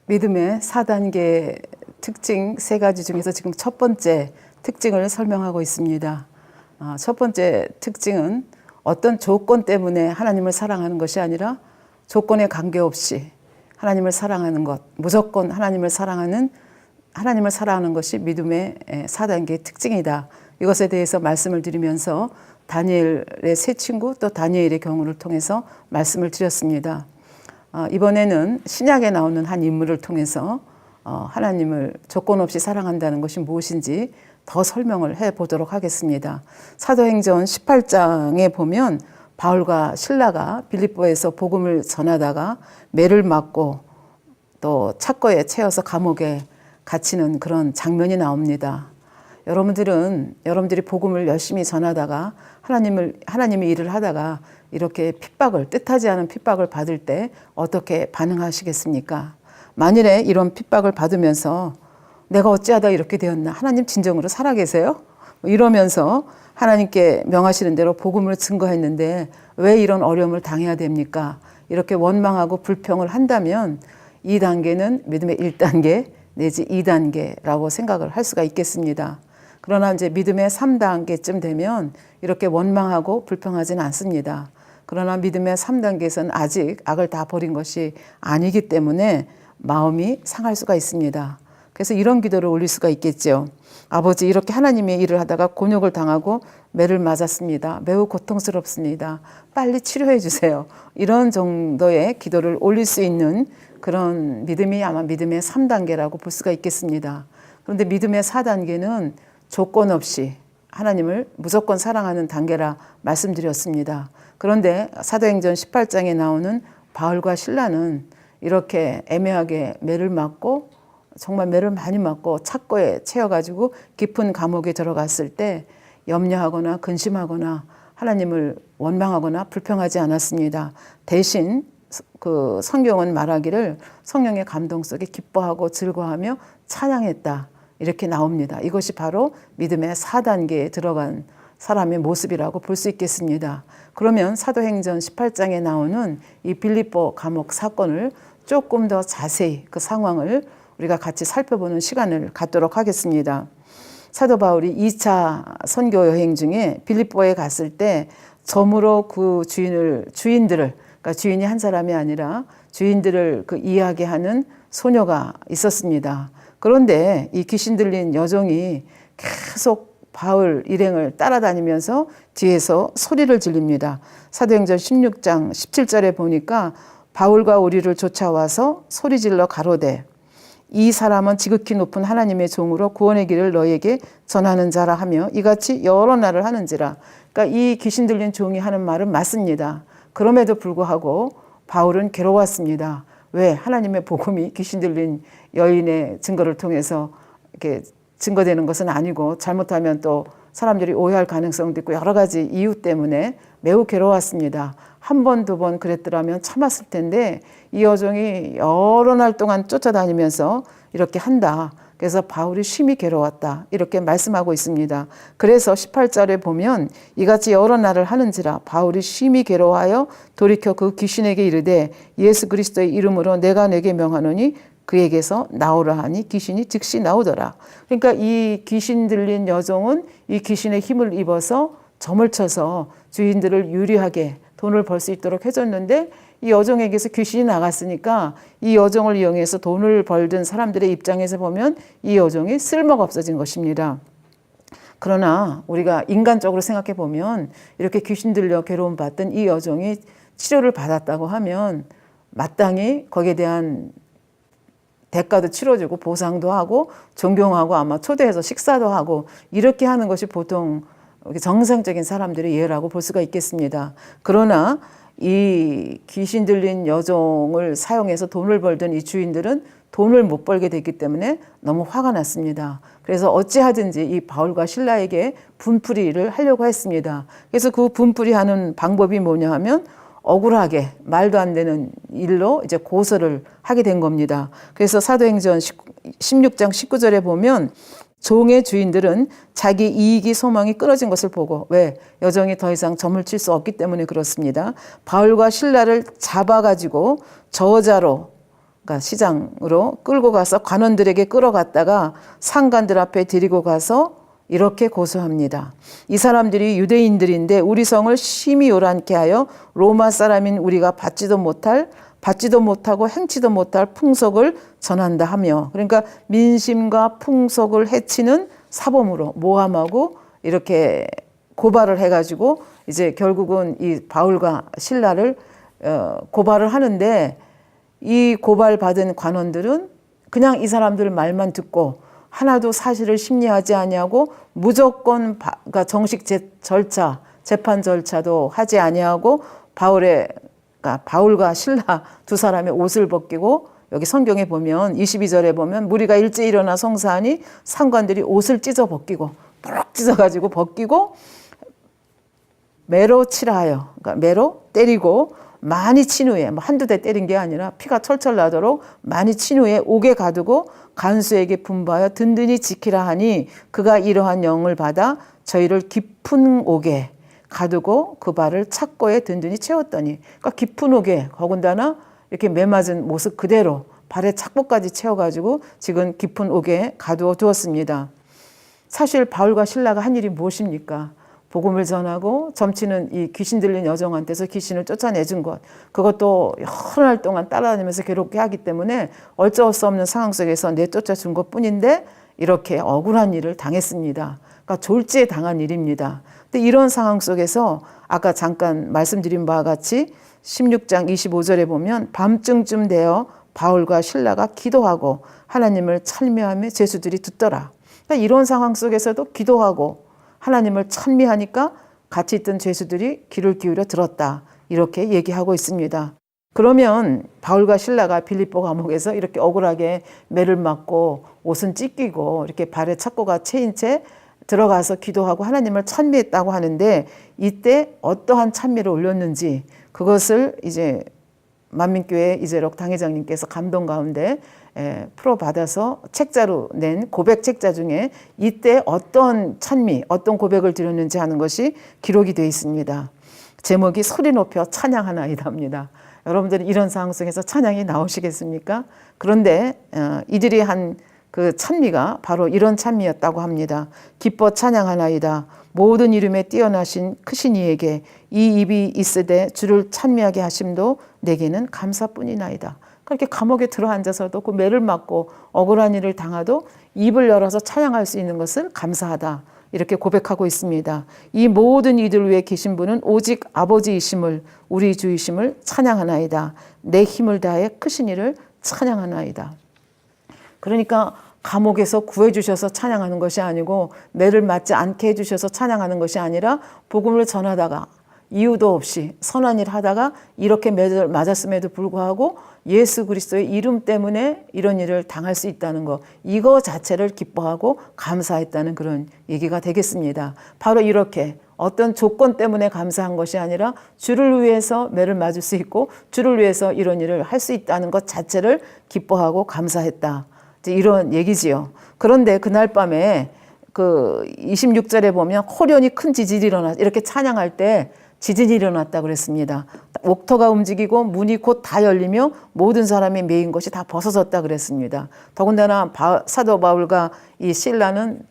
믿음의 4단계 특징 3가지 중에서 지금 첫 번째 특징을 설명하고 있습니다. 첫 번째 특징은 어떤 조건 때문에 하나님을 사랑하는 것이 아니라 조건에 관계없이 하나님을 사랑하는 것, 무조건 하나님을 사랑하는 것이 믿음의 4단계의 특징이다. 이것에 대해서 말씀을 드리면서 다니엘의 세 친구 또 다니엘의 경우를 통해서 말씀을 드렸습니다. 이번에는 신약에 나오는 한 인물을 통해서 하나님을 조건 없이 사랑한다는 것이 무엇인지 더 설명을 해보도록 하겠습니다. 사도행전 18장에 보면 바울과 실라가 빌립보에서 복음을 전하다가 매를 맞고 또 착고에 채워서 감옥에 갇히는 그런 장면이 나옵니다. 여러분들이 복음을 열심히 전하다가 하나님의 일을 하다가 이렇게 핍박을, 뜻하지 않은 핍박을 받을 때 어떻게 반응하시겠습니까? 만일에 이런 핍박을 받으면서 내가 어찌하다 이렇게 되었나? 하나님 진정으로 살아계세요? 이러면서 하나님께 명하시는 대로 복음을 증거했는데 왜 이런 어려움을 당해야 됩니까? 이렇게 원망하고 불평을 한다면 이 단계는 믿음의 1단계 내지 2단계라고 생각을 할 수가 있겠습니다. 그러나 이제 믿음의 3단계쯤 되면 이렇게 원망하고 불평하지는 않습니다. 그러나 믿음의 3단계에서는 아직 악을 다 버린 것이 아니기 때문에 마음이 상할 수가 있습니다. 그래서 이런 기도를 올릴 수가 있겠죠. 아버지, 이렇게 하나님의 일을 하다가 곤욕을 당하고 매를 맞았습니다. 매우 고통스럽습니다. 빨리 치료해 주세요. 이런 정도의 기도를 올릴 수 있는 그런 믿음이 아마 믿음의 3단계라고 볼 수가 있겠습니다. 그런데 믿음의 4단계는 조건 없이 하나님을 무조건 사랑하는 단계라 말씀드렸습니다. 그런데 사도행전 18장에 나오는 바울과 실라는 이렇게 애매하게 매를 맞고 정말 매를 많이 맞고 착고에 채워가지고 깊은 감옥에 들어갔을 때 염려하거나 근심하거나 하나님을 원망하거나 불평하지 않았습니다. 대신 그 성경은 말하기를 성령의 감동 속에 기뻐하고 즐거워하며 찬양했다. 이렇게 나옵니다. 이것이 바로 믿음의 4단계에 들어간 사람의 모습이라고 볼 수 있겠습니다. 그러면 사도행전 18장에 나오는 이 빌립보 감옥 사건을 조금 더 자세히 그 상황을 우리가 같이 살펴보는 시간을 갖도록 하겠습니다. 사도 바울이 2차 선교 여행 중에 빌립보에 갔을 때 점으로 그 주인들을, 그러니까 주인이 한 사람이 아니라 주인들을 그 이야기하는 소녀가 있었습니다. 그런데 이 귀신 들린 여종이 계속 바울 일행을 따라다니면서 뒤에서 소리를 질립니다. 사도행전 16장 17절에 보니까 바울과 우리를 쫓아와서 소리질러 가로되 이 사람은 지극히 높은 하나님의 종으로 구원의 길을 너에게 전하는 자라 하며 이같이 여러 날을 하는지라. 그러니까 이 귀신 들린 종이 하는 말은 맞습니다. 그럼에도 불구하고 바울은 괴로웠습니다. 왜? 하나님의 복음이 귀신 들린 여인의 증거를 통해서 이렇게 증거되는 것은 아니고 잘못하면 또 사람들이 오해할 가능성도 있고 여러 가지 이유 때문에 매우 괴로웠습니다. 한 번, 두 번 그랬더라면 참았을 텐데 이 여종이 여러 날 동안 쫓아다니면서 이렇게 한다. 그래서 바울이 심히 괴로웠다. 이렇게 말씀하고 있습니다. 그래서 18절에 보면 이같이 여러 날을 하는지라 바울이 심히 괴로워하여 돌이켜 그 귀신에게 이르되 예수 그리스도의 이름으로 내가 내게 명하노니 그에게서 나오라 하니 귀신이 즉시 나오더라. 그러니까 이 귀신 들린 여종은 이 귀신의 힘을 입어서 점을 쳐서 주인들을 유리하게 돈을 벌 수 있도록 해줬는데 이 여종에게서 귀신이 나갔으니까 이 여종을 이용해서 돈을 벌던 사람들의 입장에서 보면 이 여종이 쓸모가 없어진 것입니다. 그러나 우리가 인간적으로 생각해 보면 이렇게 귀신 들려 괴로움 받던 이 여종이 치료를 받았다고 하면 마땅히 거기에 대한 대가도 치러주고 보상도 하고 존경하고 아마 초대해서 식사도 하고 이렇게 하는 것이 보통 정상적인 사람들의 예라고 볼 수가 있겠습니다. 그러나 이 귀신 들린 여종을 사용해서 돈을 벌던 이 주인들은 돈을 못 벌게 됐기 때문에 너무 화가 났습니다. 그래서 어찌하든지 이 바울과 실라에게 분풀이를 하려고 했습니다. 그래서 그 분풀이하는 방법이 뭐냐 하면 억울하게 말도 안 되는 일로 이제 고소를 하게 된 겁니다. 그래서 사도행전 16장 19절에 보면 종의 주인들은 자기 이익이 소망이 끊어진 것을 보고 왜? 여종이 더 이상 점을 칠 수 없기 때문에 그렇습니다. 바울과 실라를 잡아가지고 저자로 그러니까 시장으로 끌고 가서 관원들에게 끌어갔다가 상관들 앞에 데리고 가서 이렇게 고소합니다. 이 사람들이 유대인들인데 우리 성을 심히 요란케 하여 로마 사람인 우리가 받지도 못하고 행치도 못할 풍속을 전한다 하며, 그러니까 민심과 풍속을 해치는 사범으로 모함하고 이렇게 고발을 해가지고 이제 결국은 이 바울과 실라를 고발을 하는데, 이 고발받은 관원들은 그냥 이 사람들 말만 듣고 하나도 사실을 심리하지 아니하고 무조건 그러니까 정식 절차, 재판 절차도 하지 아니하고 그러니까 바울과 실라 두 사람의 옷을 벗기고, 여기 성경에 보면 22절에 보면 무리가 일찍 일어나 성사하니 상관들이 옷을 찢어 벗기고, 부럭 찢어가지고 벗기고 매로 치라 하여, 그러니까 매로 때리고 많이 친 후에, 뭐 한두 대 때린 게 아니라 피가 철철 나도록 많이 친 후에 옥에 가두고 간수에게 분부하여 든든히 지키라 하니 그가 이러한 영을 받아 저희를 깊은 옥에 가두고 그 발을 착고에 든든히 채웠더니, 그러니까 깊은 옥에, 더군다나 이렇게 매맞은 모습 그대로 발에 착고까지 채워가지고 지금 깊은 옥에 가두어 두었습니다. 사실 바울과 실라가 한 일이 무엇입니까? 복음을 전하고 점치는 이 귀신 들린 여종한테서 귀신을 쫓아내준 것, 그것도 여러 날 동안 따라다니면서 괴롭게 하기 때문에 어쩔 수 없는 상황 속에서 내쫓아준 것뿐인데 이렇게 억울한 일을 당했습니다. 그러니까 졸지에 당한 일입니다. 근데 이런 상황 속에서 아까 잠깐 말씀드린 바와 같이 16장 25절에 보면 밤중쯤 되어 바울과 실라가 기도하고 하나님을 찬미하며 죄수들이 듣더라. 그러니까 이런 상황 속에서도 기도하고 하나님을 찬미하니까 같이 있던 죄수들이 귀를 기울여 들었다. 이렇게 얘기하고 있습니다. 그러면 바울과 실라가 빌립보 감옥에서 이렇게 억울하게 매를 맞고 옷은 찢기고 이렇게 발에 착고가 채인 채 들어가서 기도하고 하나님을 찬미했다고 하는데, 이때 어떠한 찬미를 올렸는지 그것을 이제 만민교회 이재록 당회장님께서 감동 가운데 풀어받아서 책자로 낸 고백 책자 중에 이때 어떤 찬미, 어떤 고백을 드렸는지 하는 것이 기록이 되어 있습니다. 제목이 소리 높여 찬양하나이다입니다. 여러분들은 이런 상황 속에서 찬양이 나오시겠습니까? 그런데 이들이 한 그 찬미가 바로 이런 찬미였다고 합니다. 기뻐 찬양하나이다. 모든 이름에 뛰어나신 크신 이에게 이 입이 있으되 주를 찬미하게 하심도 내게는 감사뿐이나이다. 그렇게 감옥에 들어앉아서도 그 매를 맞고 억울한 일을 당하도 입을 열어서 찬양할 수 있는 것을 감사하다. 이렇게 고백하고 있습니다. 이 모든 이들 위에 계신 분은 오직 아버지이심을, 우리 주이심을 찬양하나이다. 내 힘을 다해 크신 이를 찬양하나이다. 그러니까 감옥에서 구해주셔서 찬양하는 것이 아니고, 매를 맞지 않게 해주셔서 찬양하는 것이 아니라 복음을 전하다가 이유도 없이 선한 일 하다가 이렇게 매를 맞았음에도 불구하고 예수 그리스도의 이름 때문에 이런 일을 당할 수 있다는 것, 이거 자체를 기뻐하고 감사했다는 그런 얘기가 되겠습니다. 바로 이렇게 어떤 조건 때문에 감사한 것이 아니라 주를 위해서 매를 맞을 수 있고 주를 위해서 이런 일을 할 수 있다는 것 자체를 기뻐하고 감사했다. 이런 얘기지요. 그런데 그날 밤에 그 26절에 보면 호련히 큰 지진이 일어났, 이렇게 찬양할 때 지진이 일어났다 그랬습니다. 옥터가 움직이고 문이 곧 다 열리며 모든 사람이 메인 것이 다 벗어졌다 그랬습니다. 더군다나 사도 바울과 이 실라는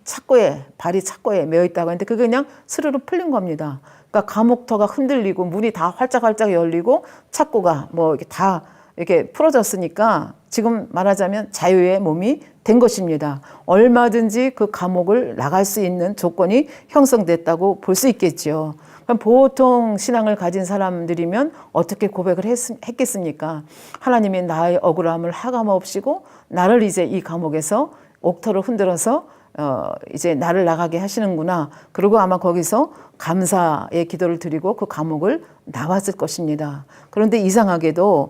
발이 착고에 매어 있다고 했는데 그게 그냥 스르르 풀린 겁니다. 그러니까 감옥터가 흔들리고 문이 다 활짝활짝 열리고 착고가 뭐 이렇게 다 이렇게 풀어졌으니까 지금 말하자면 자유의 몸이 된 것입니다. 얼마든지 그 감옥을 나갈 수 있는 조건이 형성됐다고 볼 수 있겠죠. 그럼 보통 신앙을 가진 사람들이면 어떻게 고백을 했겠습니까? 하나님이 나의 억울함을 하감없이고 나를 이제 이 감옥에서 옥터를 흔들어서 이제 나를 나가게 하시는구나. 그리고 아마 거기서 감사의 기도를 드리고 그 감옥을 나왔을 것입니다. 그런데 이상하게도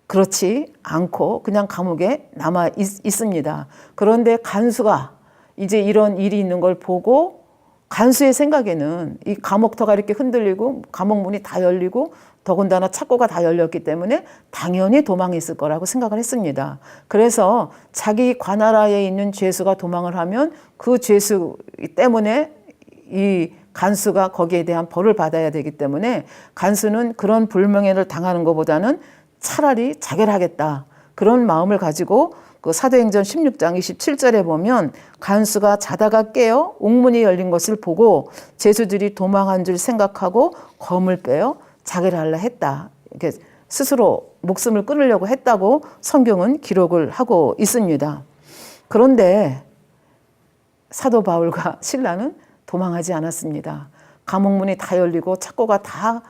그렇지 않고 그냥 감옥에 남아 있습니다. 그런데 간수가 이제 이런 일이 있는 걸 보고 간수의 생각에는 이 감옥터가 이렇게 흔들리고 감옥 문이 다 열리고 더군다나 착고가 다 열렸기 때문에 당연히 도망했을 거라고 생각을 했습니다. 그래서 자기 관할하에 있는 죄수가 도망을 하면 그 죄수 때문에 이 간수가 거기에 대한 벌을 받아야 되기 때문에 간수는 그런 불명예를 당하는 것보다는 차라리 자결하겠다. 그런 마음을 가지고 그 사도행전 16장 27절에 보면 간수가 자다가 깨어 옥문이 열린 것을 보고 제수들이 도망한 줄 생각하고 검을 빼어 자기를 하려 했다. 이렇게 스스로 목숨을 끊으려고 했다고 성경은 기록을 하고 있습니다. 그런데 사도 바울과 실라는 도망하지 않았습니다. 감옥문이 다 열리고 창고가 다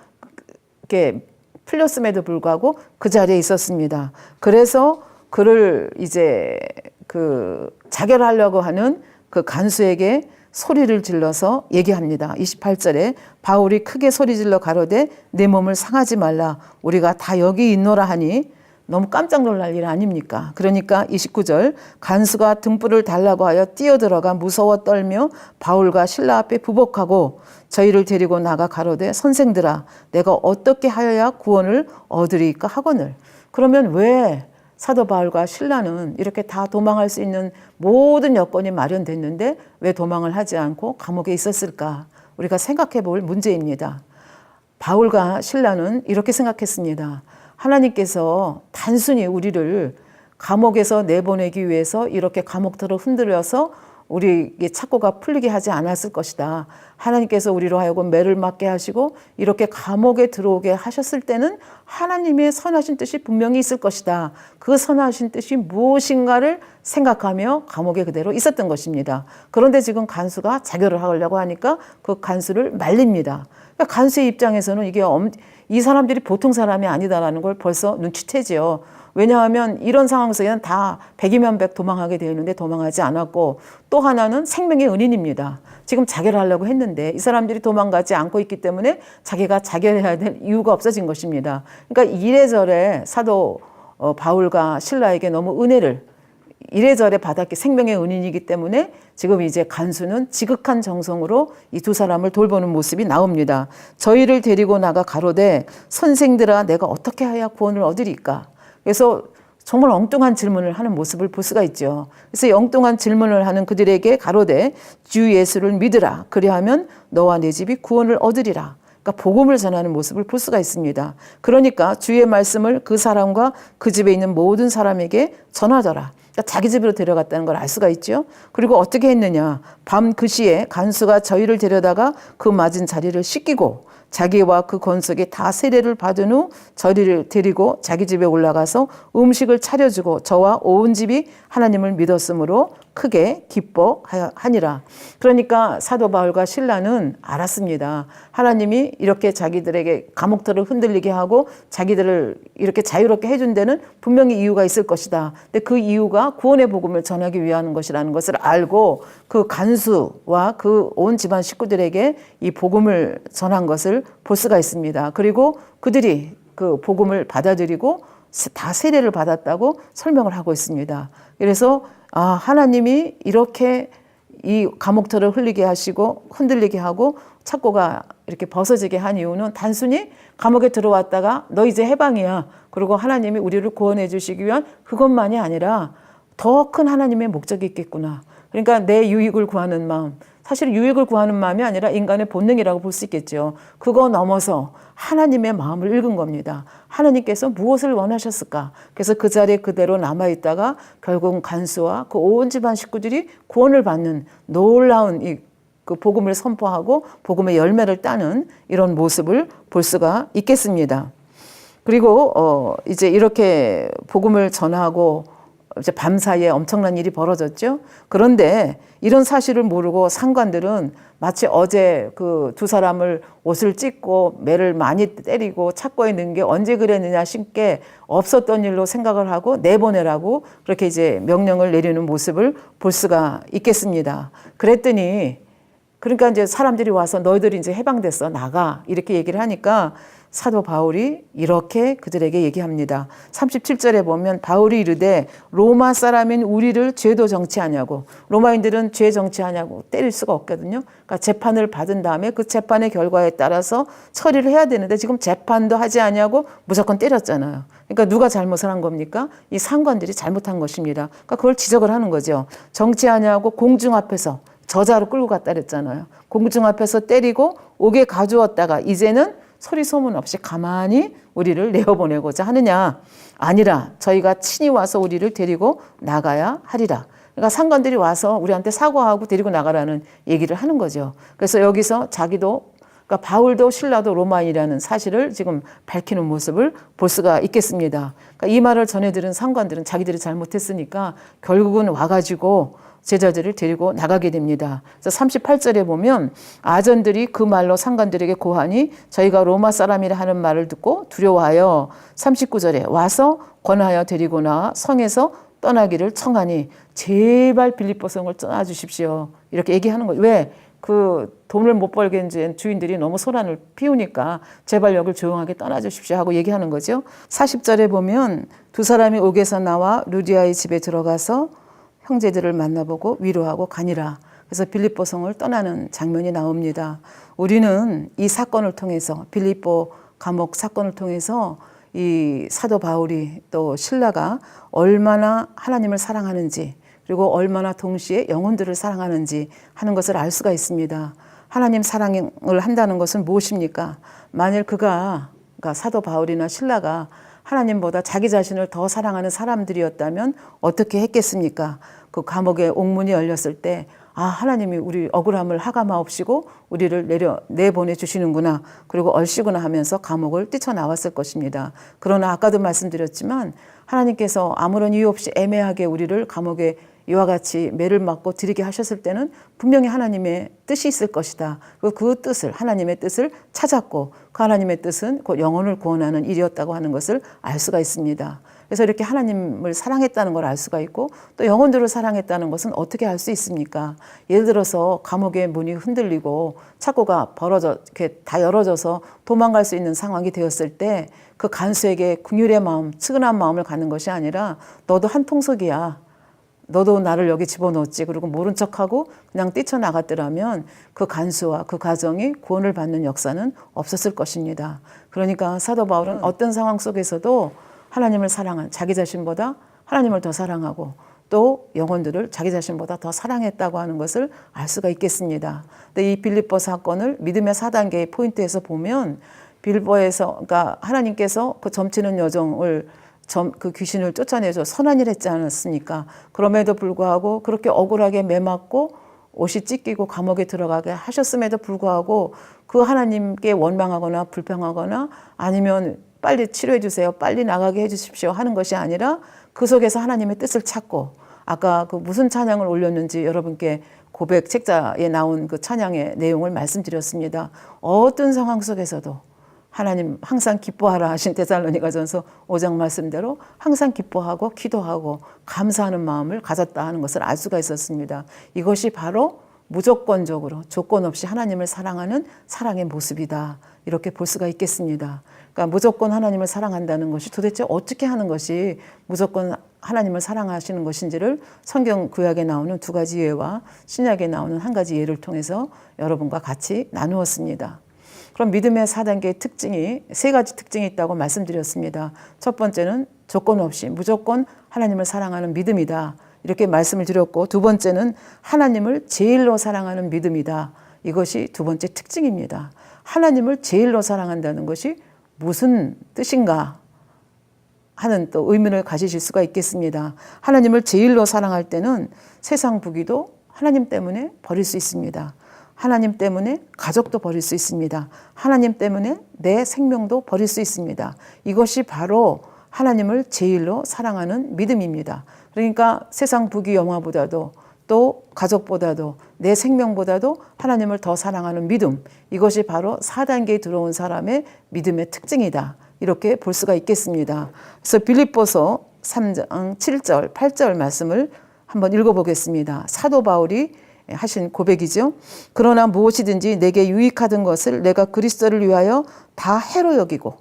이렇게 풀렸음에도 불구하고 그 자리에 있었습니다. 그래서 그를 이제 그 자결하려고 하는 그 간수에게 소리를 질러서 얘기합니다. 28절에 바울이 크게 소리질러 가로되 내 몸을 상하지 말라 우리가 다 여기 있노라 하니 너무 깜짝 놀랄 일 아닙니까? 그러니까 29절 간수가 등불을 달라고 하여 뛰어들어가 무서워 떨며 바울과 실라 앞에 부복하고 저희를 데리고 나가 가로되 선생들아 내가 어떻게 하여야 구원을 얻으리까 하거늘. 그러면 왜 사도 바울과 실라는 이렇게 다 도망할 수 있는 모든 여건이 마련됐는데 왜 도망을 하지 않고 감옥에 있었을까? 우리가 생각해 볼 문제입니다. 바울과 실라는 이렇게 생각했습니다. 하나님께서 단순히 우리를 감옥에서 내보내기 위해서 이렇게 감옥들을 흔들어서 우리의 착고가 풀리게 하지 않았을 것이다. 하나님께서 우리로 하여금 매를 맞게 하시고 이렇게 감옥에 들어오게 하셨을 때는 하나님의 선하신 뜻이 분명히 있을 것이다. 그 선하신 뜻이 무엇인가를 생각하며 감옥에 그대로 있었던 것입니다. 그런데 지금 간수가 자결을 하려고 하니까 그 간수를 말립니다. 그러니까 간수의 입장에서는 이게 이 사람들이 보통 사람이 아니다라는 걸 벌써 눈치채죠. 왜냐하면 이런 상황 속에는 다 100이면 100 도망하게 되어 있는데 도망하지 않았고 또 하나는 생명의 은인입니다. 지금 자결을 하려고 했는데 이 사람들이 도망가지 않고 있기 때문에 자기가 자결해야 될 이유가 없어진 것입니다. 그러니까 이래저래 사도 바울과 실라에게 너무 은혜를 이래저래 받았기 생명의 은인이기 때문에 지금 이제 간수는 지극한 정성으로 이 두 사람을 돌보는 모습이 나옵니다. 저희를 데리고 나가 가로되 선생들아 내가 어떻게 하여 구원을 얻으리까? 그래서 정말 엉뚱한 질문을 하는 모습을 볼 수가 있죠. 그래서 엉뚱한 질문을 하는 그들에게 가로되 주 예수를 믿으라. 그리하면 너와 내 집이 구원을 얻으리라. 그러니까 복음을 전하는 모습을 볼 수가 있습니다. 그러니까 주의 말씀을 그 사람과 그 집에 있는 모든 사람에게 전하더라. 그러니까 자기 집으로 데려갔다는 걸 알 수가 있죠. 그리고 어떻게 했느냐. 밤 그 시에 간수가 저희를 데려다가 그 맞은 자리를 씻기고 자기와 그 권속이 다 세례를 받은 후 저희를 데리고 자기 집에 올라가서 음식을 차려주고 저와 온 집이 하나님을 믿었으므로 크게 기뻐하니라. 그러니까 사도 바울과 실라는 알았습니다. 하나님이 이렇게 자기들에게 감옥들을 흔들리게 하고 자기들을 이렇게 자유롭게 해준 데는 분명히 이유가 있을 것이다. 근데 그 이유가 구원의 복음을 전하기 위한 것이라는 것을 알고 그 간수와 그 온 집안 식구들에게 이 복음을 전한 것을 볼 수가 있습니다. 그리고 그들이 그 복음을 받아들이고 다 세례를 받았다고 설명을 하고 있습니다. 그래서 하나님이 이렇게 이 감옥터를 흘리게 하시고 흔들리게 하고 착고가 이렇게 벗어지게 한 이유는 단순히 감옥에 들어왔다가 너 이제 해방이야. 그리고 하나님이 우리를 구원해 주시기 위한 그것만이 아니라 더 큰 하나님의 목적이 있겠구나. 그러니까 내 유익을 구하는 마음. 사실 유익을 구하는 마음이 아니라 인간의 본능이라고 볼 수 있겠죠. 그거 넘어서 하나님의 마음을 읽은 겁니다. 하나님께서 무엇을 원하셨을까? 그래서 그 자리에 그대로 남아있다가 결국 간수와 그 온 집안 식구들이 구원을 받는 놀라운 그 복음을 선포하고 복음의 열매를 따는 이런 모습을 볼 수가 있겠습니다. 그리고 이제 이렇게 복음을 전하고 이제 밤사이에 엄청난 일이 벌어졌죠. 그런데 이런 사실을 모르고 상관들은 마치 어제 그 두 사람을 옷을 찢고 매를 많이 때리고 착고에 넣은 게 언제 그랬느냐 싶게 없었던 일로 생각을 하고 내보내라고 그렇게 이제 명령을 내리는 모습을 볼 수가 있겠습니다. 그랬더니 그러니까 이제 사람들이 와서 너희들이 이제 해방됐어 나가 이렇게 얘기를 하니까 사도 바울이 이렇게 그들에게 얘기합니다. 37절에 보면 바울이 이르되 로마 사람인 우리를 죄도 정치하냐고. 로마인들은 죄 정치하냐고 때릴 수가 없거든요. 그러니까 재판을 받은 다음에 그 재판의 결과에 따라서 처리를 해야 되는데 지금 재판도 하지 않냐고 무조건 때렸잖아요. 그러니까 누가 잘못을 한 겁니까? 이 상관들이 잘못한 것입니다. 그러니까 그걸 지적을 하는 거죠. 정치하냐고 공중 앞에서 저자로 끌고 갔다 그랬잖아요. 공중 앞에서 때리고 옥에 가두었다가 이제는 소리 소문 없이 가만히 우리를 내어보내고자 하느냐? 아니라 저희가 친히 와서 우리를 데리고 나가야 하리라. 그러니까 상관들이 와서 우리한테 사과하고 데리고 나가라는 얘기를 하는 거죠. 그래서 여기서 자기도, 그러니까 바울도 신라도 로마인이라는 사실을 지금 밝히는 모습을 볼 수가 있겠습니다. 그러니까 이 말을 전해들은 상관들은 자기들이 잘못했으니까 결국은 와가지고 제자들을 데리고 나가게 됩니다. 그래서 38절에 보면 아전들이 그 말로 상관들에게 고하니 저희가 로마 사람이라 하는 말을 듣고 두려워하여 39절에 와서 권하여 데리고 나와 성에서 떠나기를 청하니 제발 빌립보 성을 떠나주십시오. 이렇게 얘기하는 거예요. 왜? 그 돈을 못 벌게 이제 주인들이 너무 소란을 피우니까 제발 여길 조용하게 떠나주십시오 하고 얘기하는 거죠. 40절에 보면 두 사람이 옥에서 나와 루디아의 집에 들어가서 형제들을 만나보고 위로하고 가니라. 그래서 빌립보 성을 떠나는 장면이 나옵니다. 우리는 이 사건을 통해서, 빌립보 감옥 사건을 통해서 이 사도 바울이 또 신라가 얼마나 하나님을 사랑하는지, 그리고 얼마나 동시에 영혼들을 사랑하는지 하는 것을 알 수가 있습니다. 하나님 사랑을 한다는 것은 무엇입니까? 만일 그러니까 사도 바울이나 신라가 하나님보다 자기 자신을 더 사랑하는 사람들이었다면 어떻게 했겠습니까? 그 감옥에 옥문이 열렸을 때 하나님이 우리 억울함을 하감하옵시고 우리를 내보내 주시는구나, 그리고 얼씨구나 하면서 감옥을 뛰쳐나왔을 것입니다. 그러나 아까도 말씀드렸지만 하나님께서 아무런 이유 없이 애매하게 우리를 감옥에 이와 같이 매를 맞고 들이게 하셨을 때는 분명히 하나님의 뜻이 있을 것이다. 그 뜻을, 하나님의 뜻을 찾았고 그 하나님의 뜻은 곧 영혼을 구원하는 일이었다고 하는 것을 알 수가 있습니다. 그래서 이렇게 하나님을 사랑했다는 걸 알 수가 있고 또 영혼들을 사랑했다는 것은 어떻게 알 수 있습니까? 예를 들어서 감옥의 문이 흔들리고 창고가 이렇게 다 열어져서 도망갈 수 있는 상황이 되었을 때 그 간수에게 긍휼의 마음, 측은한 마음을 갖는 것이 아니라 너도 한 통속이야. 너도 나를 여기 집어넣었지. 그리고 모른 척하고 그냥 뛰쳐나갔더라면 그 간수와 그 가정이 구원을 받는 역사는 없었을 것입니다. 그러니까 사도 바울은 어떤 상황 속에서도 하나님을 사랑한, 자기 자신보다 하나님을 더 사랑하고 또 영혼들을 자기 자신보다 더 사랑했다고 하는 것을 알 수가 있겠습니다. 근데 이 빌립보 사건을 믿음의 4단계의 포인트에서 보면 빌보에서, 그러니까 하나님께서 그 점치는 여정을 그 귀신을 쫓아내서 선한 일 했지 않았습니까? 그럼에도 불구하고 그렇게 억울하게 매맞고 옷이 찢기고 감옥에 들어가게 하셨음에도 불구하고 그 하나님께 원망하거나 불평하거나 아니면 빨리 치료해 주세요, 빨리 나가게 해 주십시오 하는 것이 아니라 그 속에서 하나님의 뜻을 찾고, 아까 그 무슨 찬양을 올렸는지 여러분께 고백 책자에 나온 그 찬양의 내용을 말씀드렸습니다. 어떤 상황 속에서도 하나님 항상 기뻐하라 하신 데살로니가전서 5장 말씀대로 항상 기뻐하고 기도하고 감사하는 마음을 가졌다 하는 것을 알 수가 있었습니다. 이것이 바로 무조건적으로 조건 없이 하나님을 사랑하는 사랑의 모습이다, 이렇게 볼 수가 있겠습니다. 그러니까 무조건 하나님을 사랑한다는 것이 도대체 어떻게 하는 것이 무조건 하나님을 사랑하시는 것인지를 성경 구약에 나오는 두 가지 예와 신약에 나오는 한 가지 예를 통해서 여러분과 같이 나누었습니다. 그럼 믿음의 4단계의 특징이, 세 가지 특징이 있다고 말씀드렸습니다. 첫 번째는 조건 없이 무조건 하나님을 사랑하는 믿음이다, 이렇게 말씀을 드렸고, 두 번째는 하나님을 제일로 사랑하는 믿음이다. 이것이 두 번째 특징입니다. 하나님을 제일로 사랑한다는 것이 무슨 뜻인가 하는 또 의문을 가지실 수가 있겠습니다. 하나님을 제일로 사랑할 때는 세상 부귀도 하나님 때문에 버릴 수 있습니다. 하나님 때문에 가족도 버릴 수 있습니다. 하나님 때문에 내 생명도 버릴 수 있습니다. 이것이 바로 하나님을 제일로 사랑하는 믿음입니다. 그러니까 세상 부귀 영화보다도 또 가족보다도 내 생명보다도 하나님을 더 사랑하는 믿음, 이것이 바로 4단계에 들어온 사람의 믿음의 특징이다, 이렇게 볼 수가 있겠습니다. 그래서 빌립보서 3장 7절 8절 말씀을 한번 읽어보겠습니다. 사도 바울이 하신 고백이죠. 그러나 무엇이든지 내게 유익하던 것을 내가 그리스도를 위하여 다 해로 여기고,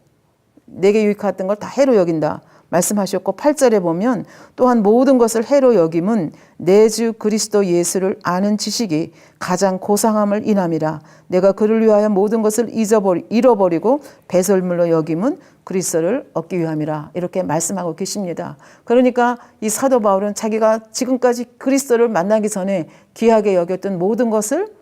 내게 유익하던 걸 다 해로 여긴다 말씀하셨고, 8절에 보면 또한 모든 것을 해로 여김은 내 주 그리스도 예수를 아는 지식이 가장 고상함을 인함이라. 내가 그를 위하여 모든 것을 잃어버리고 배설물로 여김은 그리스도를 얻기 위함이라, 이렇게 말씀하고 계십니다. 그러니까 이 사도 바울은 자기가 지금까지 그리스도를 만나기 전에 귀하게 여겼던 모든 것을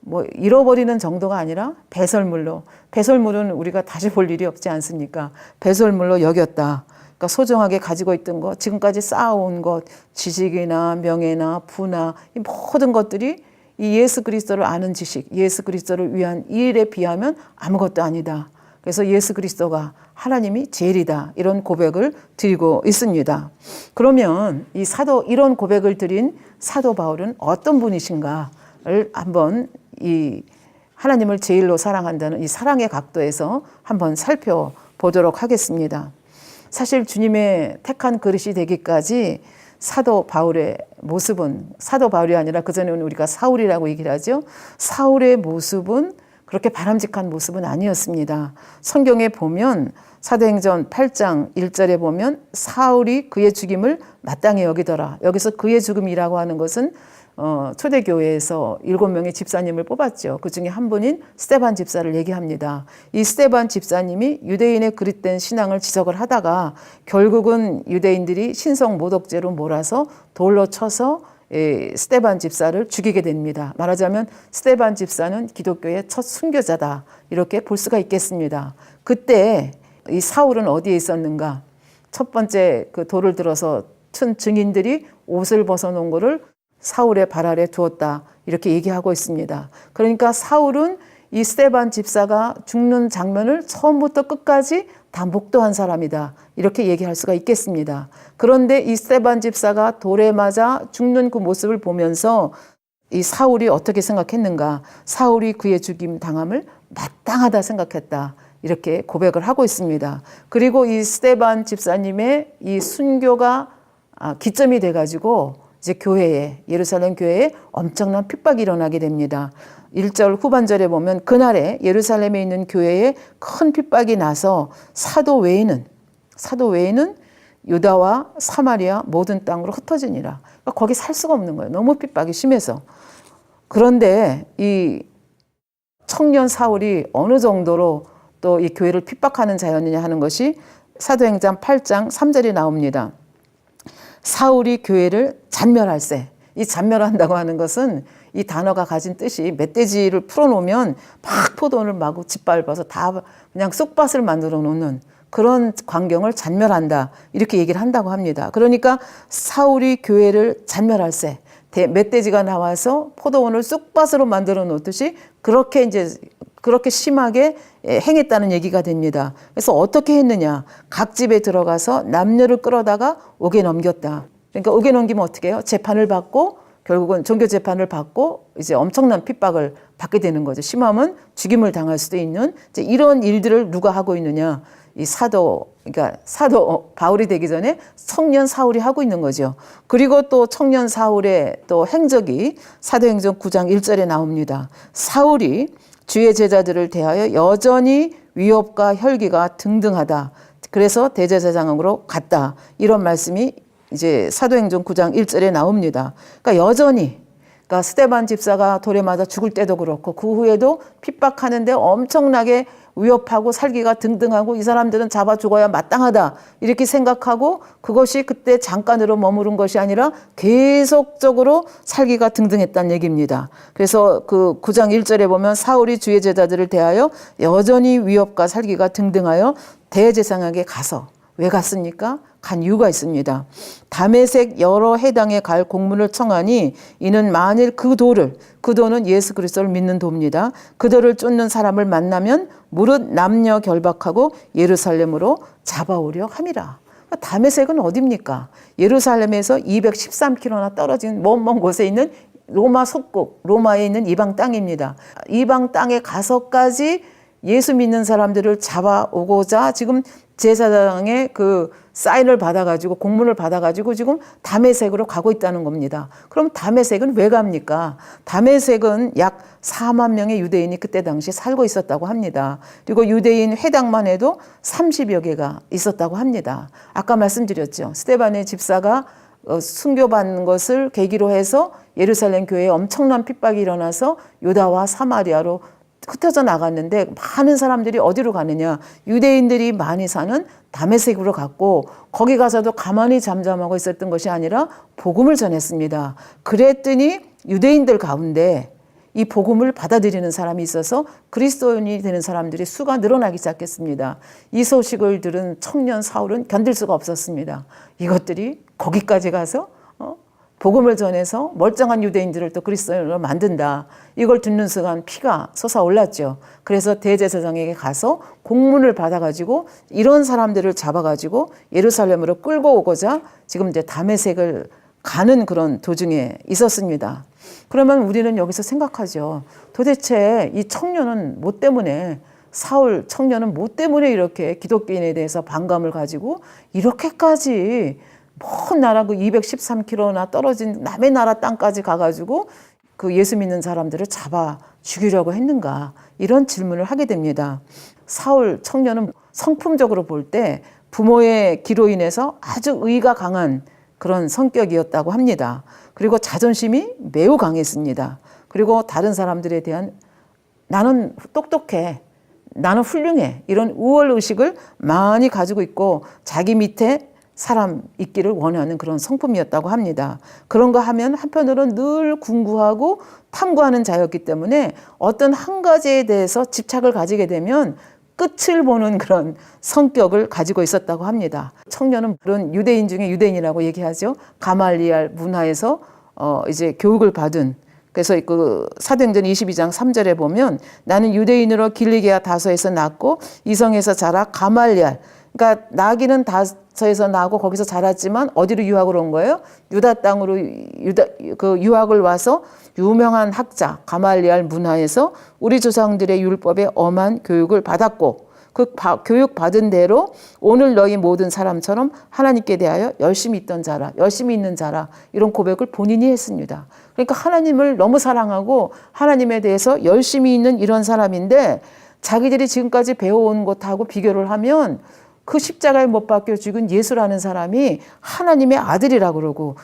뭐 잃어버리는 정도가 아니라 배설물은 우리가 다시 볼 일이 없지 않습니까? 배설물로 여겼다. 그러니까 소중하게 가지고 있던 것, 지금까지 쌓아온 것, 지식이나 명예나 부나 이 모든 것들이 이 예수 그리스도를 아는 지식, 예수 그리스도를 위한 이 일에 비하면 아무것도 아니다. 그래서 예수 그리스도가 하나님이 제일이다. 이런 고백을 드리고 있습니다. 그러면 이런 고백을 드린 사도 바울은 어떤 분이신가를 한번 이 하나님을 제일로 사랑한다는 이 사랑의 각도에서 한번 살펴보도록 하겠습니다. 사실 주님의 택한 그릇이 되기까지 사도 바울의 모습은, 사도 바울이 아니라 그전에는 우리가 사울이라고 얘기를 하죠. 사울의 모습은 그렇게 바람직한 모습은 아니었습니다. 성경에 보면 사도행전 8장 1절에 보면 사울이 그의 죽임을 마땅히 여기더라. 여기서 그의 죽음이라고 하는 것은 초대교회에서 7명의 집사님을 뽑았죠. 그 중에 한 분인 스데반 집사를 얘기합니다. 이 스데반 집사님이 유대인의 그릇된 신앙을 지적을 하다가 결국은 유대인들이 신성 모독죄로 몰아서 돌로 쳐서 스데반 집사를 죽이게 됩니다. 말하자면 스데반 집사는 기독교의 첫 순교자다. 이렇게 볼 수가 있겠습니다. 그때 이 사울은 어디에 있었는가? 첫 번째 그 돌을 들어서 튼 증인들이 옷을 벗어놓은 거를 사울의 발 아래 두었다. 이렇게 얘기하고 있습니다. 그러니까 사울은 이 스데반 집사가 죽는 장면을 처음부터 끝까지 다 목도한 사람이다. 이렇게 얘기할 수가 있겠습니다. 그런데 이 스데반 집사가 돌에 맞아 죽는 그 모습을 보면서 이 사울이 어떻게 생각했는가? 사울이 그의 죽임 당함을 마땅하다 생각했다. 이렇게 고백을 하고 있습니다. 그리고 이 스데반 집사님의 이 순교가 기점이 돼가지고 이제 교회에, 예루살렘 교회에 엄청난 핍박이 일어나게 됩니다. 1절 후반절에 보면 그날에 예루살렘에 있는 교회에 큰 핍박이 나서 사도 외에는 유다와 사마리아 모든 땅으로 흩어지니라. 그러니까 거기 살 수가 없는 거예요. 너무 핍박이 심해서. 그런데 이 청년 사울이 어느 정도로 또 이 교회를 핍박하는 자였느냐 하는 것이 사도행전 8장 3절에 나옵니다. 사울이 교회를 잔멸할세. 이 잔멸한다고 하는 것은 이 단어가 가진 뜻이 멧돼지를 풀어놓으면 막 포도원을 마구 짓밟아서 다 그냥 쑥밭을 만들어 놓는 그런 광경을 잔멸한다. 이렇게 얘기를 한다고 합니다. 그러니까 사울이 교회를 잔멸할세. 멧돼지가 나와서 포도원을 쑥밭으로 만들어 놓듯이 그렇게 심하게 행했다는 얘기가 됩니다. 그래서 어떻게 했느냐? 각 집에 들어가서 남녀를 끌어다가 옥에 넘겼다. 그러니까 옥에 넘기면 어떻게 해요? 재판을 받고 결국은 종교 재판을 받고 이제 엄청난 핍박을 받게 되는 거죠. 심하면 죽임을 당할 수도 있는 이제 이런 일들을 누가 하고 있느냐? 그러니까 사도 바울이 되기 전에 청년 사울이 하고 있는 거죠. 그리고 또 청년 사울의 또 행적이 사도행전 9장 1절에 나옵니다. 사울이 주의 제자들을 대하여 여전히 위협과 혈기가 등등하다. 그래서 대제사장으로 갔다. 이런 말씀이 이제 사도행전 9장 1절에 나옵니다. 그러니까 그러니까 스데반 집사가 돌에 맞아 죽을 때도 그렇고 그 후에도 핍박하는데 엄청나게 위협하고 살기가 등등하고 이 사람들은 잡아 죽어야 마땅하다 이렇게 생각하고 그것이 그때 잠깐으로 머무른 것이 아니라 계속적으로 살기가 등등했다는 얘기입니다. 그래서 그 9장 1절에 보면 사울이 주의 제자들을 대하여 여전히 위협과 살기가 등등하여 대제사장에게 가서 왜 갔습니까? 간 이유가 있습니다. 다메섹 여러 해당에 갈 공문을 청하니 이는 만일 그 도는 예수 그리스도를 믿는 도입니다. 그 도를 쫓는 사람을 만나면 무릇 남녀 결박하고 예루살렘으로 잡아오려 함이라. 다메섹은 어디입니까? 예루살렘에서 213km나 떨어진 먼 곳에 있는 로마 속국, 로마에 있는 이방 땅입니다. 이방 땅에 가서까지 예수 믿는 사람들을 잡아오고자 지금 제사장의 그 사인을 받아가지고 공문을 받아가지고 지금 다메섹으로 가고 있다는 겁니다. 그럼 다메섹은 왜 갑니까? 다메섹은 약 4만 명의 유대인이 그때 당시 살고 있었다고 합니다. 그리고 유대인 회당만 해도 30여 개가 있었다고 합니다. 아까 말씀드렸죠. 스데반의 집사가 순교받는 것을 계기로 해서 예루살렘 교회에 엄청난 핍박이 일어나서 유다와 사마리아로 흩어져 나갔는데 많은 사람들이 어디로 가느냐? 유대인들이 많이 사는 다메섹으로 갔고 거기 가서도 가만히 잠잠하고 있었던 것이 아니라 복음을 전했습니다. 그랬더니 유대인들 가운데 이 복음을 받아들이는 사람이 있어서 그리스도인이 되는 사람들이 수가 늘어나기 시작했습니다. 이 소식을 들은 청년 사울은 견딜 수가 없었습니다. 이것들이 거기까지 가서 복음을 전해서 멀쩡한 유대인들을 또 그리스도인으로 만든다. 이걸 듣는 순간 피가 솟아올랐죠. 그래서 대제사장에게 가서 공문을 받아가지고 이런 사람들을 잡아가지고 예루살렘으로 끌고 오고자 지금 이제 다메섹을 가는 그런 도중에 있었습니다. 그러면 우리는 여기서 생각하죠. 도대체 이 청년은 뭐 때문에, 사울 청년은 뭐 때문에 이렇게 기독교인에 대해서 반감을 가지고 이렇게까지 먼 나라 그 213km나 떨어진 남의 나라 땅까지 가가지고 그 예수 믿는 사람들을 잡아 죽이려고 했는가, 이런 질문을 하게 됩니다. 사울 청년은 성품적으로 볼 때 부모의 기로 인해서 아주 의가 강한 그런 성격이었다고 합니다. 그리고 자존심이 매우 강했습니다. 그리고 다른 사람들에 대한 나는 똑똑해, 나는 훌륭해, 이런 우월의식을 많이 가지고 있고 자기 밑에 사람 있기를 원하는 그런 성품이었다고 합니다. 그런가 하면 한편으로는 늘 궁구하고 탐구하는 자였기 때문에 어떤 한 가지에 대해서 집착을 가지게 되면 끝을 보는 그런 성격을 가지고 있었다고 합니다. 청년은 그런 유대인 중에 유대인이라고 얘기하죠. 가말리알 문화에서 이제 교육을 받은, 그래서 그 사도행전 22장 3절에 보면 나는 유대인으로 길리게아 다소에서 낳고 이성에서 자라 가말리알, 그러니까 나기는 다소에서 나고 거기서 자랐지만 어디로 유학을 온 거예요? 유다 땅으로 그 유학을 와서 유명한 학자 가말리알 문화에서 우리 조상들의 율법에 엄한 교육을 받았고 그 교육 받은 대로 오늘 너희 모든 사람처럼 하나님께 대하여 열심히 있던 자라, 열심히 있는 자라, 이런 고백을 본인이 했습니다. 그러니까 하나님을 너무 사랑하고 하나님에 대해서 열심히 있는 이런 사람인데 자기들이 지금까지 배워온 것하고 비교를 하면 그 십자가에 못 박혀 죽은 예수라는 사람이 하나님의 아들이라고 그러고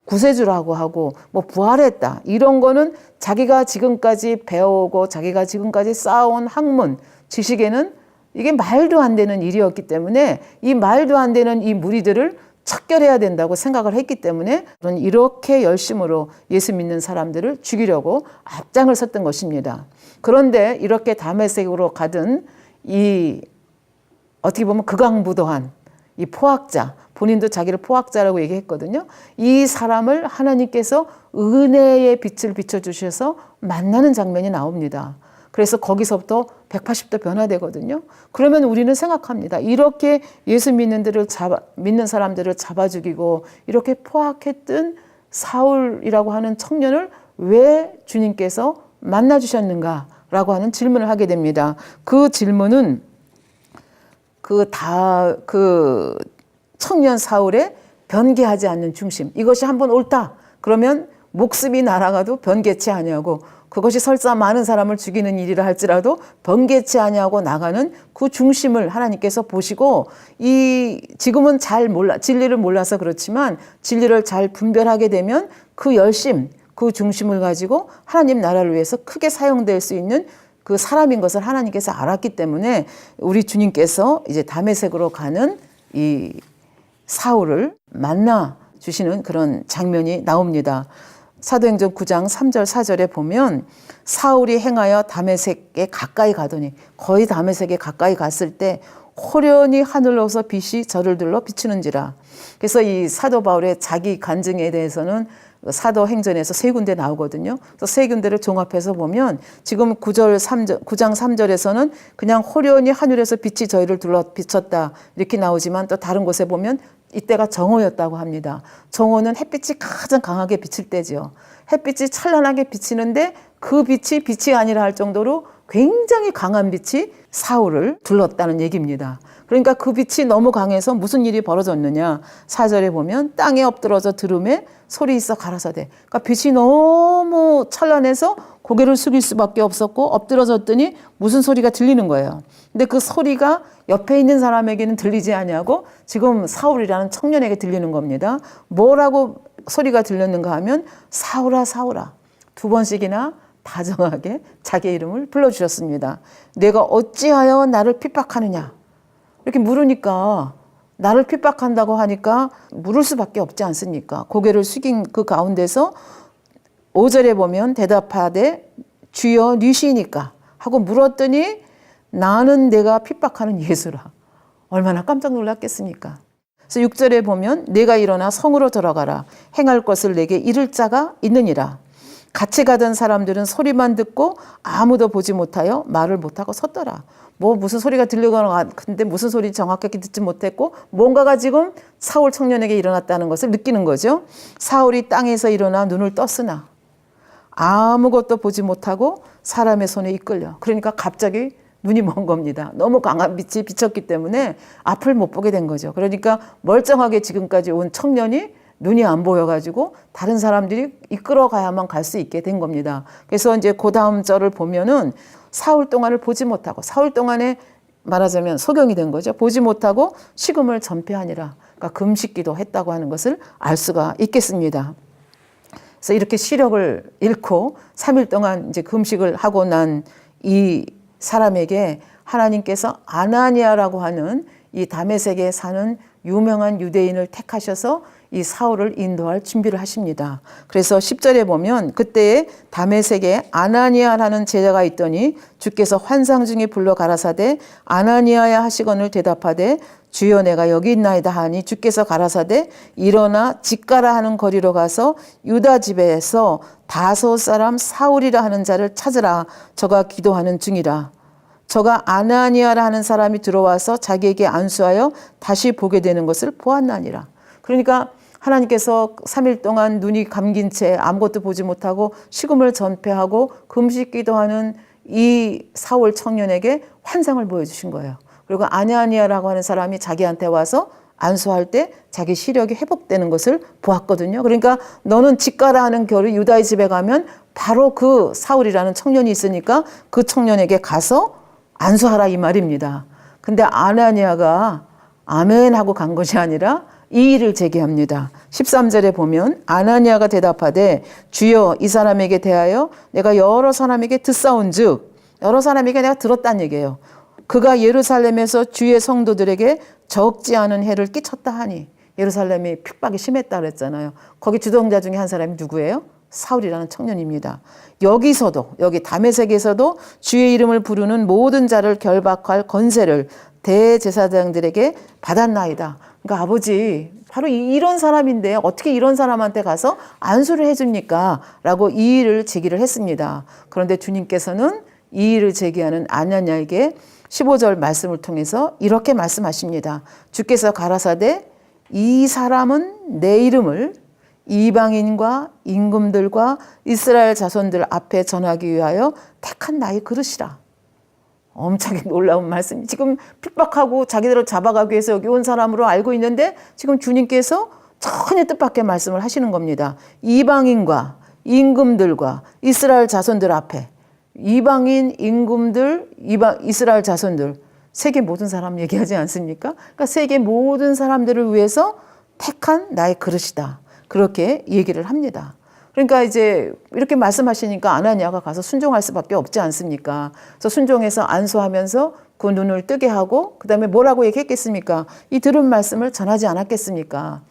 구세주라고 하고 뭐 부활했다, 이런 거는 자기가 지금까지 배워오고 자기가 지금까지 쌓아온 학문 지식에는 이게 말도 안 되는 일이었기 때문에 이 말도 안 되는 이 무리들을 척결해야 된다고 생각을 했기 때문에 이렇게 열심으로 예수 믿는 사람들을 죽이려고 앞장을 섰던 것입니다. 그런데 이렇게 다메섹으로 가던 이 어떻게 보면 극악무도한 이 포학자, 본인도 자기를 포학자라고 얘기했거든요. 이 사람을 하나님께서 은혜의 빛을 비춰주셔서 만나는 장면이 나옵니다. 그래서 거기서부터 180도 변화되거든요. 그러면 우리는 생각합니다. 이렇게 예수 믿는 사람들을 잡아 죽이고 이렇게 포악했던 사울이라고 하는 청년을 왜 주님께서 만나 주셨는가라고 하는 질문을 하게 됩니다. 그 질문은 그 청년 사울의 변개하지 않는 중심, 이것이 한번 옳다 그러면 목숨이 날아가도 변개치 아니하고, 그것이 설사 많은 사람을 죽이는 일이라 할지라도 변개치 아니하고 나가는 그 중심을 하나님께서 보시고, 지금은 잘 몰라, 진리를 몰라서 그렇지만 진리를 잘 분별하게 되면 그 열심, 그 중심을 가지고 하나님 나라를 위해서 크게 사용될 수 있는 그 사람인 것을 하나님께서 알았기 때문에 우리 주님께서 이제 다메섹으로 가는 이 사울을 만나 주시는 그런 장면이 나옵니다. 사도행전 9장 3절 4절에 보면 사울이 행하여 다메섹에 가까이 가더니, 거의 다메섹에 가까이 갔을 때 호련히 하늘로서 빛이 저를 들러 비추는지라. 그래서 이 사도 바울의 자기 간증에 대해서는 사도행전에서 세 군데 나오거든요. 그래서 세 군데를 종합해서 보면 지금 9장 3절에서는 그냥 호련히 하늘에서 빛이 저희를 둘러 비쳤다 이렇게 나오지만, 또 다른 곳에 보면 이때가 정오였다고 합니다. 정오는 햇빛이 가장 강하게 비칠 때죠. 햇빛이 찬란하게 비치는데 그 빛이 아니라 할 정도로 굉장히 강한 빛이 사울을 둘렀다는 얘기입니다. 그러니까 그 빛이 너무 강해서 무슨 일이 벌어졌느냐. 4절에 보면 땅에 엎드러져 들음에 소리 있어 가라사대. 그러니까 빛이 너무 찬란해서 고개를 숙일 수밖에 없었고 엎드러졌더니 무슨 소리가 들리는 거예요. 근데 그 소리가 옆에 있는 사람에게는 들리지 아니하고 지금 사울이라는 청년에게 들리는 겁니다. 뭐라고 소리가 들렸는가 하면 사울아 사울아, 두 번씩이나 다정하게 자기 이름을 불러주셨습니다. 내가 어찌하여 나를 핍박하느냐, 이렇게 물으니까 나를 핍박한다고 하니까 물을 수밖에 없지 않습니까? 고개를 숙인 그 가운데서 5절에 보면 대답하되 주여 니시니까 하고 물었더니 나는 내가 핍박하는 예수라. 얼마나 깜짝 놀랐겠습니까? 그래서 6절에 보면 내가 일어나 성으로 들어가라. 행할 것을 내게 이를 자가 있느니라. 같이 가던 사람들은 소리만 듣고 아무도 보지 못하여 말을 못하고 섰더라. 뭐 무슨 소리가 들리거나 근데 무슨 소리 정확하게 듣지 못했고 뭔가가 지금 사울 청년에게 일어났다는 것을 느끼는 거죠. 사울이 땅에서 일어나 눈을 떴으나 아무것도 보지 못하고 사람의 손에 이끌려. 그러니까 갑자기 눈이 먼 겁니다. 너무 강한 빛이 비쳤기 때문에 앞을 못 보게 된 거죠. 그러니까 멀쩡하게 지금까지 온 청년이 눈이 안 보여가지고 다른 사람들이 이끌어 가야만 갈 수 있게 된 겁니다. 그래서 이제 그 다음 절을 보면은 사흘 동안을 보지 못하고 사흘 동안에 말하자면 소경이 된 거죠. 보지 못하고 식음을 전폐하니라. 그러니까 금식기도 했다고 하는 것을 알 수가 있겠습니다. 그래서 이렇게 시력을 잃고 3일 동안 이제 금식을 하고 난 이 사람에게 하나님께서 아나니아라고 하는 이 다메섹에 사는 유명한 유대인을 택하셔서 이 사울을 인도할 준비를 하십니다. 그래서 10절에 보면 그때에 다메섹에 아나니아라는 제자가 있더니 주께서 환상 중에 불러 가라사대 아나니아야 하시거늘 대답하되 주여 내가 여기 있나이다 하니 주께서 가라사대 일어나 집가라 하는 거리로 가서 유다 집에서 다소 사람 사울이라 하는 자를 찾으라. 저가 기도하는 중이라. 저가 아나니아라 하는 사람이 들어와서 자기에게 안수하여 다시 보게 되는 것을 보았나니라. 그러니까 하나님께서 3일 동안 눈이 감긴 채 아무것도 보지 못하고 식음을 전폐하고 금식 기도하는 이 사울 청년에게 환상을 보여주신 거예요. 그리고 아나니아라고 하는 사람이 자기한테 와서 안수할 때 자기 시력이 회복되는 것을 보았거든요. 그러니까 너는 집가라 하는 겨루 유다의 집에 가면 바로 그 사울이라는 청년이 있으니까 그 청년에게 가서 안수하라 이 말입니다. 근데 아나니아가 아멘 하고 간 것이 아니라 이의를 제기합니다. 13절에 보면 아나니아가 대답하되 주여 이 사람에게 대하여 내가 여러 사람에게 듣사온즉 여러 사람에게 내가 들었다는 얘기예요. 그가 예루살렘에서 주의 성도들에게 적지 않은 해를 끼쳤다 하니 예루살렘이 핍박이 심했다 그랬잖아요. 거기 주동자 중에 한 사람이 누구예요? 사울이라는 청년입니다. 여기서도 여기 다메섹에서도 주의 이름을 부르는 모든 자를 결박할 권세를 대제사장들에게 받았나이다. 그러니까 아버지 바로 이런 사람인데 어떻게 이런 사람한테 가서 안수를 해줍니까? 라고 이의를 제기를 했습니다. 그런데 주님께서는 이의를 제기하는 아나니아에게 15절 말씀을 통해서 이렇게 말씀하십니다. 주께서 가라사대 이 사람은 내 이름을 이방인과 임금들과 이스라엘 자손들 앞에 전하기 위하여 택한 나의 그릇이라. 엄청 놀라운 말씀이 지금 핍박하고 자기들을 잡아가기 위해서 여기 온 사람으로 알고 있는데 지금 주님께서 전혀 뜻밖의 말씀을 하시는 겁니다. 이방인과 임금들과 이스라엘 자손들 앞에 이방인, 임금들, 이스라엘 자손들 세계 모든 사람 얘기하지 않습니까? 그러니까 세계 모든 사람들을 위해서 택한 나의 그릇이다. 그렇게 얘기를 합니다. 그러니까 이제 이렇게 말씀하시니까 아나니아가 가서 순종할 수밖에 없지 않습니까? 그래서 순종해서 안수하면서 그 눈을 뜨게 하고 그다음에 뭐라고 얘기했겠습니까? 이 들은 말씀을 전하지 않았겠습니까?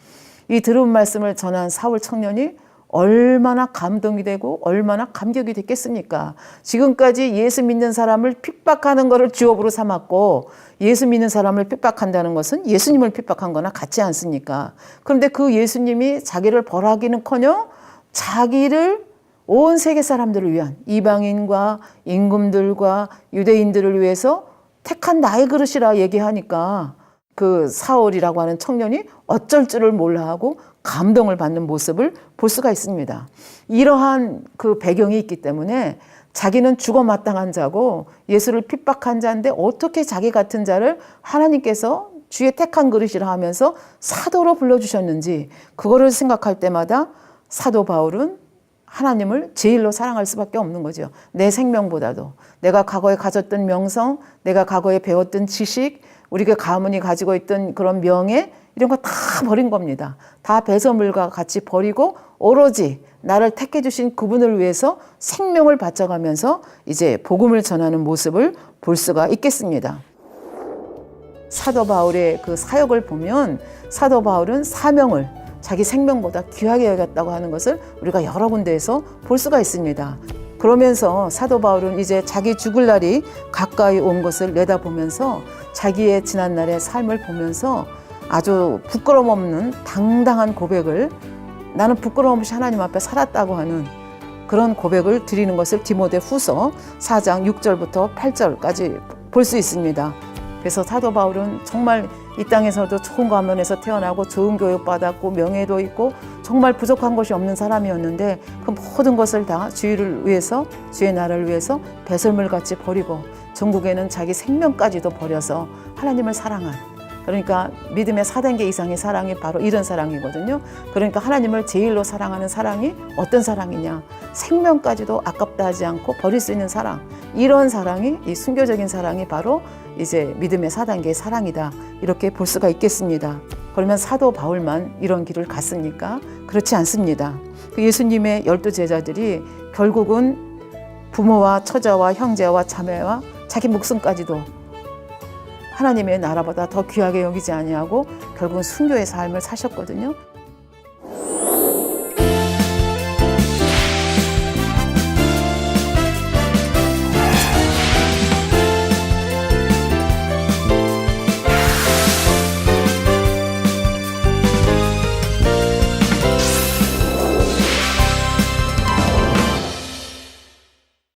이 들은 말씀을 전한 사울 청년이 얼마나 감동이 되고 얼마나 감격이 됐겠습니까? 지금까지 예수 믿는 사람을 핍박하는 것을 주업으로 삼았고 예수 믿는 사람을 핍박한다는 것은 예수님을 핍박한 거나 같지 않습니까? 그런데 그 예수님이 자기를 벌하기는커녕 자기를 온 세계 사람들을 위한 이방인과 임금들과 유대인들을 위해서 택한 나의 그릇이라 얘기하니까 그 사울이라고 하는 청년이 어쩔 줄을 몰라 하고 감동을 받는 모습을 볼 수가 있습니다. 이러한 그 배경이 있기 때문에 자기는 죽어 마땅한 자고 예수를 핍박한 자인데 어떻게 자기 같은 자를 하나님께서 주의 택한 그릇이라 하면서 사도로 불러주셨는지 그거를 생각할 때마다 사도 바울은 하나님을 제일로 사랑할 수밖에 없는 거죠. 내 생명보다도 내가 과거에 가졌던 명성, 내가 과거에 배웠던 지식, 우리가 가문이 가지고 있던 그런 명예 이런 거 다 버린 겁니다. 다 배설물과 같이 버리고 오로지 나를 택해 주신 그분을 위해서 생명을 바쳐가면서 이제 복음을 전하는 모습을 볼 수가 있겠습니다. 사도 바울의 그 사역을 보면 사도 바울은 사명을 자기 생명보다 귀하게 여겼다고 하는 것을 우리가 여러 군데에서 볼 수가 있습니다. 그러면서 사도 바울은 이제 자기 죽을 날이 가까이 온 것을 내다보면서 자기의 지난날의 삶을 보면서 아주 부끄러움 없는 당당한 고백을, 나는 부끄러움 없이 하나님 앞에 살았다고 하는 그런 고백을 드리는 것을 디모데후서 4장 6절부터 8절까지 볼 수 있습니다. 그래서 사도 바울은 정말 이 땅에서도 좋은 가문에서 태어나고 좋은 교육받았고 명예도 있고 정말 부족한 것이 없는 사람이었는데 그 모든 것을 다 주의를 위해서, 주의 나라를 위해서 배설물같이 버리고 전국에는 자기 생명까지도 버려서 하나님을 사랑한, 그러니까 믿음의 4단계 이상의 사랑이 바로 이런 사랑이거든요. 그러니까 하나님을 제일로 사랑하는 사랑이 어떤 사랑이냐, 생명까지도 아깝다 하지 않고 버릴 수 있는 사랑, 이런 사랑이, 이 순교적인 사랑이 바로 이제 믿음의 4단계의 사랑이다, 이렇게 볼 수가 있겠습니다. 그러면 사도 바울만 이런 길을 갔습니까? 그렇지 않습니다. 그 예수님의 12제자들이 결국은 부모와 처자와 형제와 자매와 자기 목숨까지도 하나님의 나라보다 더 귀하게 여기지 아니하고 결국은 순교의 삶을 사셨거든요.